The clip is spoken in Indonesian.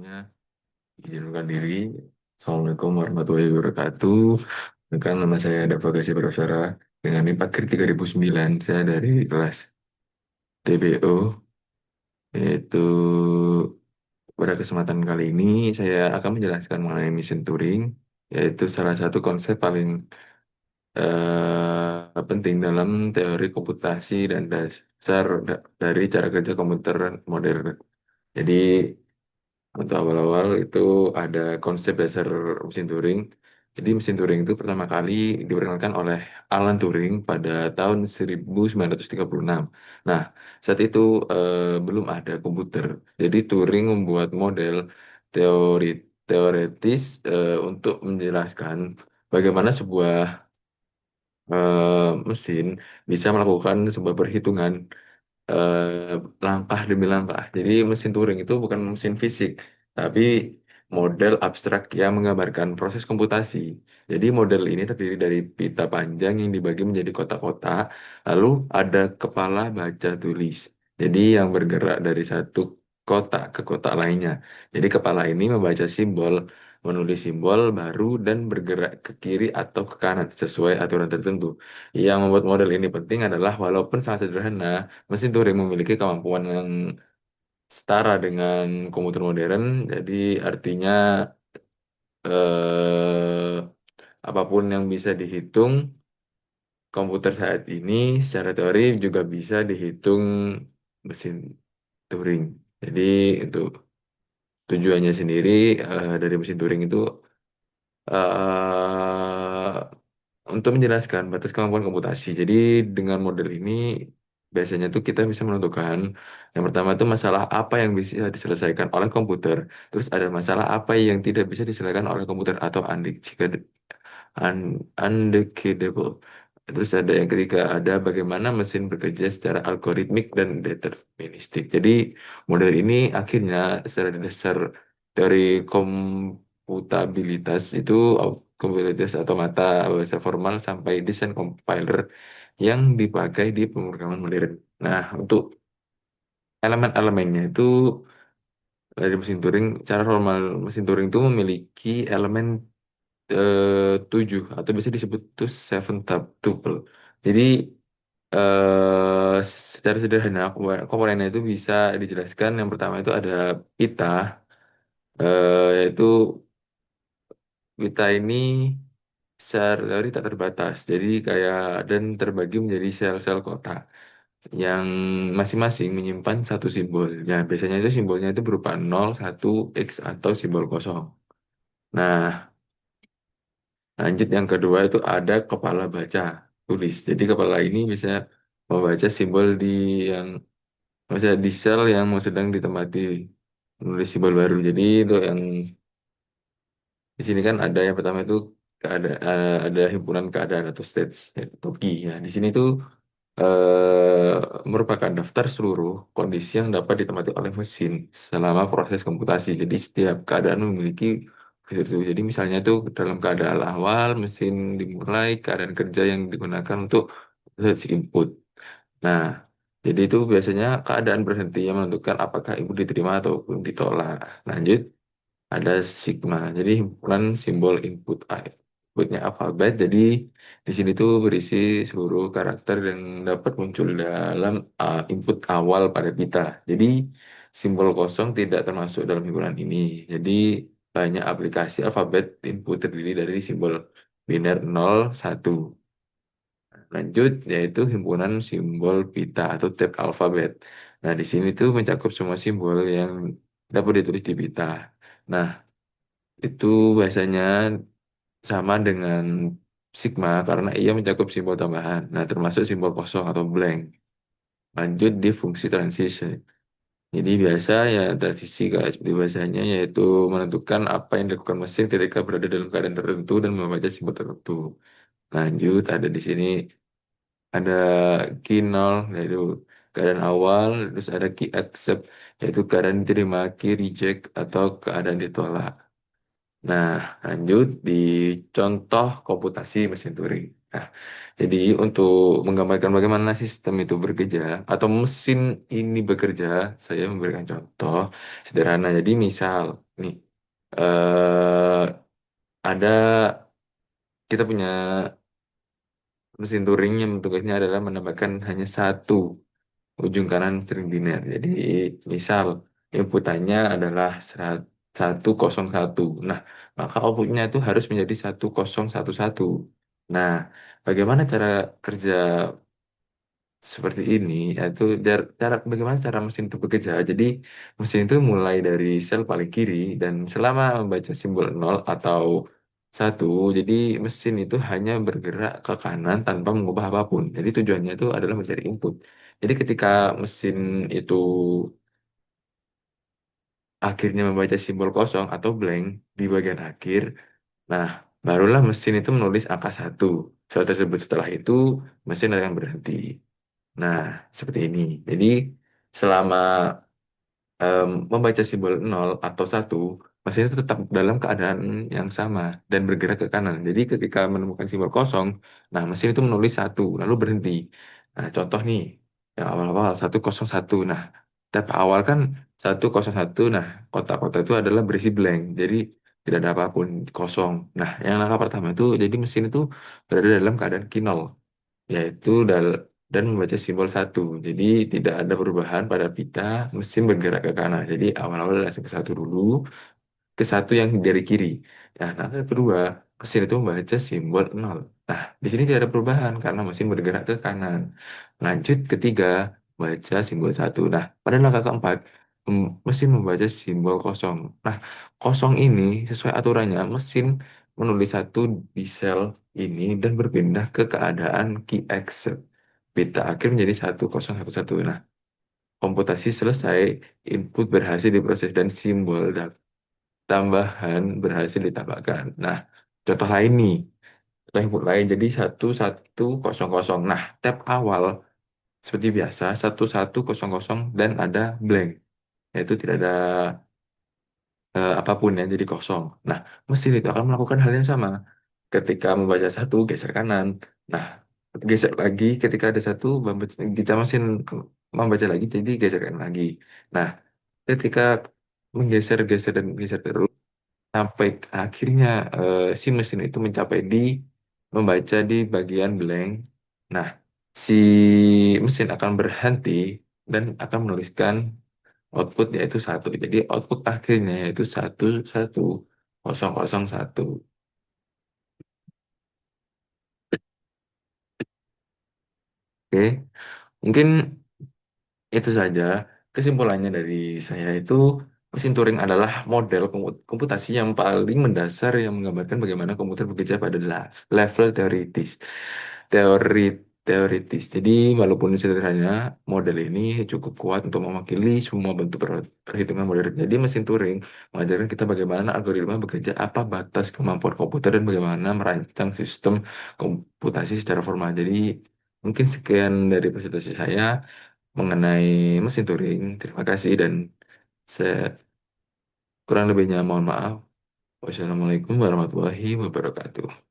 Sebelumnya, izinkan diri. Assalamualaikum warahmatullahi wabarakatuh. Dengan nama saya Dava Gasih Pravyara dengan NIM Pakkir 3009. Saya dari kelas TBO, yaitu pada kesempatan kali ini saya akan menjelaskan mengenai mesin Turing, yaitu salah satu konsep paling penting dalam teori komputasi dan dasar dari cara kerja komputer modern. Jadi untuk awal-awal itu ada konsep dasar mesin Turing. Jadi mesin Turing itu pertama kali diperkenalkan oleh Alan Turing pada tahun 1936. Nah, saat itu belum ada komputer. Jadi Turing membuat model teori teoretis untuk menjelaskan bagaimana sebuah mesin bisa melakukan sebuah perhitungan langkah demi langkah. Jadi mesin Turing itu bukan mesin fisik, tapi model abstrak yang menggambarkan proses komputasi. Jadi model ini terdiri dari pita panjang yang dibagi menjadi kotak-kotak, lalu ada kepala baca tulis. Jadi yang bergerak dari satu kotak ke kotak lainnya. Jadi kepala ini membaca simbol, menulis simbol baru dan bergerak ke kiri atau ke kanan sesuai aturan tertentu. Yang membuat model ini penting adalah walaupun sangat sederhana, mesin Turing memiliki kemampuan yang setara dengan komputer modern, jadi artinya eh, apapun yang bisa dihitung komputer saat ini secara teori juga bisa dihitung mesin Turing. Jadi itu tujuannya sendiri dari mesin Turing itu eh, untuk menjelaskan batas kemampuan komputasi. Jadi dengan model ini biasanya tuh kita bisa menentukan yang pertama itu masalah apa yang bisa diselesaikan oleh komputer, terus ada masalah apa yang tidak bisa diselesaikan oleh komputer atau undecodable. Terus ada yang ketiga, ada bagaimana mesin bekerja secara algoritmik dan deterministik. Jadi model ini akhirnya secara dasar dari komputabilitas itu komputabilitas otomata bahasa formal sampai desain compiler yang dipakai di pemrograman modern. Nah, untuk elemen-elemennya itu dari mesin Turing, cara normal mesin Turing itu memiliki elemen 7 atau bisa disebut itu seven tuple. Jadi secara sederhana komponennya itu bisa dijelaskan yang pertama itu ada pita, yaitu pita ini secara teori tak terbatas. Jadi kayak dan terbagi menjadi sel-sel kotak yang masing-masing menyimpan satu simbol. Ya, biasanya itu simbolnya itu berupa 0, 1, X atau simbol kosong. Nah, lanjut yang kedua itu ada kepala baca tulis. Jadi kepala ini bisa membaca simbol yang bisa di sel yang mau sedang ditempati menulis simbol baru. Jadi itu yang di sini kan ada yang pertama itu ada himpunan keadaan atau states atau key ya. Di sini tuh merupakan daftar seluruh kondisi yang dapat ditempati oleh mesin selama proses komputasi. Jadi setiap keadaan memiliki itu. Jadi misalnya tuh dalam keadaan awal mesin dimulai, keadaan kerja yang digunakan untuk proses input. Nah, jadi itu biasanya keadaan berhenti yang menentukan apakah input diterima ataupun ditolak. Lanjut, ada sigma. Jadi himpunan simbol inputnya alfabet. Jadi di sini tuh berisi seluruh karakter yang dapat muncul dalam input awal pada pita. Jadi simbol kosong tidak termasuk dalam himpunan ini. Jadi banyak aplikasi alfabet input terdiri dari simbol biner 0, 1. Lanjut yaitu himpunan simbol pita atau tab alfabet. Nah, di sini tuh mencakup semua simbol yang dapat ditulis di pita. Nah, itu biasanya sama dengan sigma karena ia mencakup simbol tambahan. Nah, termasuk simbol kosong atau blank. Lanjut di fungsi transition. Jadi biasa ya transisi guys, seperti biasanya yaitu menentukan apa yang dilakukan mesin ketika berada dalam keadaan tertentu dan membaca simbol tertentu. Lanjut ada di sini ada key null yaitu keadaan awal, terus ada key accept yaitu keadaan diterima, key reject atau keadaan ditolak. Nah, lanjut di contoh komputasi mesin Turing. Nah, jadi untuk menggambarkan bagaimana sistem itu bekerja atau mesin ini bekerja, saya memberikan contoh sederhana. Jadi misal nih, eh, ada kita punya mesin Turing yang tugasnya adalah menambahkan hanya satu ujung kanan string biner. Jadi misal inputannya adalah 101. Nah, maka outputnya itu harus menjadi 1011. Nah, bagaimana cara kerja seperti ini? Yaitu bagaimana cara mesin itu bekerja. Jadi mesin itu mulai dari sel paling kiri dan selama membaca simbol 0 atau 1, jadi mesin itu hanya bergerak ke kanan tanpa mengubah apapun. Jadi tujuannya itu adalah mencari input. Jadi ketika mesin itu akhirnya membaca simbol kosong atau blank di bagian akhir, nah barulah mesin itu menulis angka 1. Soal tersebut setelah itu mesin akan berhenti. Nah, seperti ini. Jadi selama membaca simbol 0 atau 1, mesin itu tetap dalam keadaan yang sama dan bergerak ke kanan. Jadi ketika menemukan simbol kosong, nah mesin itu menulis 1, lalu berhenti. Nah, contoh nih, yang awal-awal 101. Nah, tab awal kan 101. Nah, kotak-kotak itu adalah berisi blank. Jadi tidak ada apapun, kosong. Nah, yang langkah pertama itu, jadi mesin itu berada dalam keadaan kinol, yaitu dan membaca simbol 1. Jadi tidak ada perubahan pada pita, mesin bergerak ke kanan. Jadi awal-awal langsung ke 1 dulu, ke 1 yang dari kiri. Nah, langkah kedua, mesin itu membaca simbol 0. Nah, di sini tidak ada perubahan karena mesin bergerak ke kanan. Lanjut ketiga, baca simbol 1. Nah, pada langkah keempat, mesin membaca simbol kosong. Nah, kosong ini sesuai aturannya, mesin menulis 1 di sel ini dan berpindah ke keadaan key exit. Pita akhir menjadi 1011. Nah, komputasi selesai, input berhasil diproses dan simbol tambahan berhasil ditambahkan. Nah, contoh lain nih, contoh input lain jadi 1100. Nah, tab awal seperti biasa 1100 dan ada blank, yaitu tidak ada apapun yang jadi kosong. Nah, mesin itu akan melakukan hal yang sama. Ketika membaca 1, geser kanan. Nah, geser lagi ketika ada 1, kita mesin membaca lagi, jadi geser kanan lagi. Nah, ketika menggeser-geser dan geser terus, sampai akhirnya si mesin itu mencapai membaca di bagian blank. Nah, si mesin akan berhenti dan akan menuliskan output yaitu 1. Jadi output akhirnya yaitu 11001. Oke, mungkin itu saja kesimpulannya dari saya itu, mesin Turing adalah model komputasi yang paling mendasar yang menggambarkan bagaimana komputer bekerja pada level teoritis. Teori teoritis. Jadi walaupun sederhana, model ini cukup kuat untuk mewakili semua bentuk perhitungan modern. Jadi mesin Turing mengajarkan kita bagaimana algoritma bekerja, apa batas kemampuan komputer, dan bagaimana merancang sistem komputasi secara formal. Jadi mungkin sekian dari presentasi saya mengenai mesin Turing. Terima kasih dan saya kurang lebihnya mohon maaf. Wassalamualaikum warahmatullahi wabarakatuh.